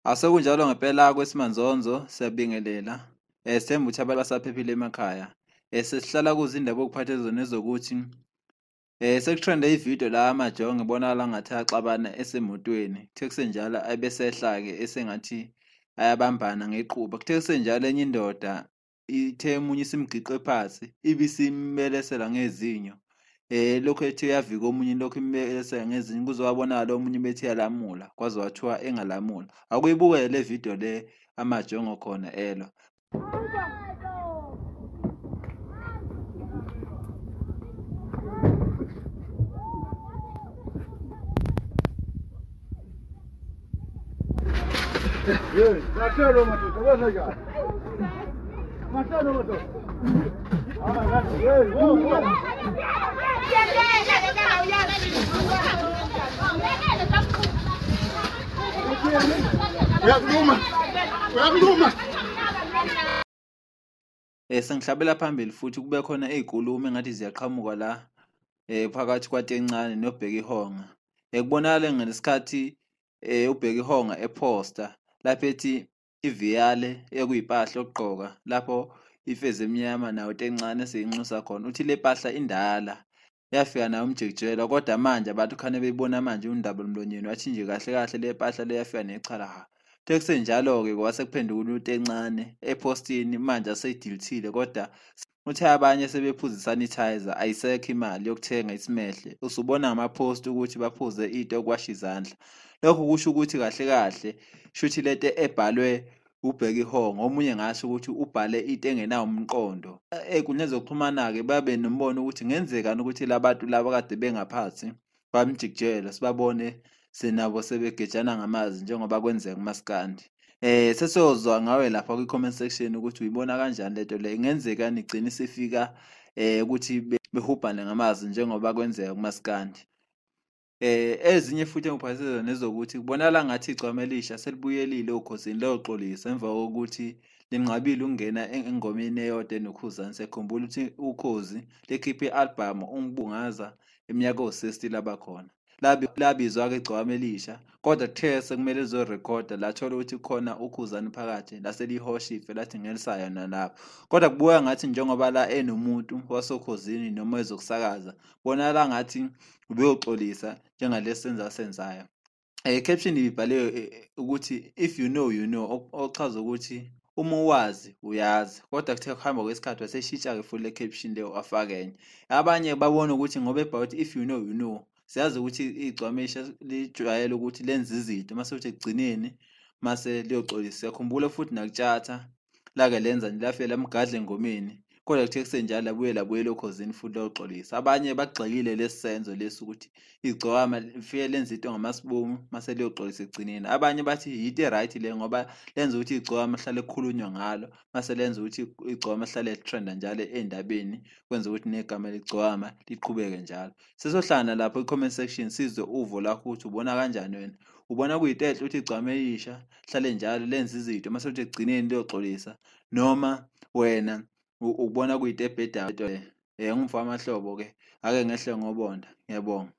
Asekunjalo ngempela kwesimanzonzo siyabingelela. Sithemba ukuthi abantu basaphephile emakhaya. Sesihlala kuzindaba okuphatha zona ezokuthi sekutrende ividiyo la Amajongo ebonakala ngathi axabana esemotweni. Kuthe kusenjalo abesehlake esengathi ayabambana ngequba. Kuthe kusenjalo enye indoda ithe emunye isimgiqe phansi ibisimelesela ngezinyo. Lokho ethi yavika omunye lokho imelesela ngezinyo kuzowabonakala omunye bethi yalamula kwaze wathiwa engalamula. Akuyibuke le video le Amajongo khona elwa. Sengihlabela phambili futhi kube khona ezikulumo engathi ziyaqhamuka la phakathi kwaNtencane noBhekihonga. Kubonakala ngesikhathi uBhekihonga eposta lapho ethi iviyale ekuyipahla okugqoka lapho ifeze emnyama nawo Ntencane seyinxusa khona uthi le pahla indala yafika nayo umjekejela kodwa manje abantu khane beyibona manje undaba emlonyeni wathi nje kahle kahle le pahla le yafika nechala. Tekusenjalo ke kwase kuphenduka uNtencane epostini manje aseyidilithile kodwa uthe abanye sebephuza sanitizer ayisekho imali yokuthenga isimehle. Usubona ngamapost ukuthi baphuze into okwasha izandla. Lokho kusho ukuthi kahle kahle shuthi lento ebhalwe uBhekihonga omunye ngasho ukuthi ubhale into engenawo umqondo. Kuneze ukuxhumana ke babe nombono ukuthi ngenzekani ukuthi labantu laba kade bengaphathi bamjikijela sibabone senabo sebegejana ngamazi njengoba kwenzeka Maskand. Sesiyozwa ngawe lapha kwi-comment section ukuthi uyibona kanjani lento le ingenzeka nigcina sifika ukuthi behubhane ngamazi njengoba kwenzeka kuMaskand. Ezinye futhi engiphathele nezokuthi kubonakala ngathi igcwama elisha selibuyelile ukhosini Layoxolisa emva kokuthi linqabile ukungena engomeni eyodwa enokhuzani. Sekhumbula ukuthi ukhozi lekhiphe i-album ungibungaza eminyaka o60 labakhona. Labizwa ke igcwama elisha kodwa kuthe sekumele lizorekhoda lathola ukuthi khona ukhuzani phakathi laselihoshife lathi ngelisaya nalapho. Kodwa kubuya ngathi njengoba la enomuntu wasokhozini noma ezokusakaza bonakala ngathi ubeyoxolisa njengalesi senzayo. Caption ibhale ukuthi if you know you know ochaza ukuthi uma uwazi uyazi kodwa kuthe kuhamba kwesikhathi waseshintsha ke full le caption leyo wafaka enye. Abanye babona ukuthi ngoba about if you know you know siyazi ukuthi igcwamisha lijwayele ukuthi lenze izinto mase uthi egcineni mase liyoxolisa. Siyakhumbula futhi nakutshatha lake lenza nje lafela emgadle engomeni kodwa kuthe kusenjalo labuye lokhozini futhi Layoxolisa. Abanye bagxekile lesisenzo lesi ukuthi igcwama lifike lenza into ngamasibomu mase liyoxolisa egcineni. Abanye bathi yito right le ngoba lenza ukuthi igcwama hlale kukhulunywa ngalo mase lenza ukuthi igcwama hlale trenda njalo endabeni kwenza ukuthi negama legcwama liqhubeke njalo. Sesohlana lapho i-comment section sizwe uvo lakho ukuthi ubona kanjani wena. Ubona kuyintehle ukuthi igcwama eyisha hlale njalo lenza izinto mase uthi egcineni Layoxolisa noma wena ubona kuyinto ebhedayo. Ngumva amahlobo ke ake ngehle ngobonda. Ngiyabonga.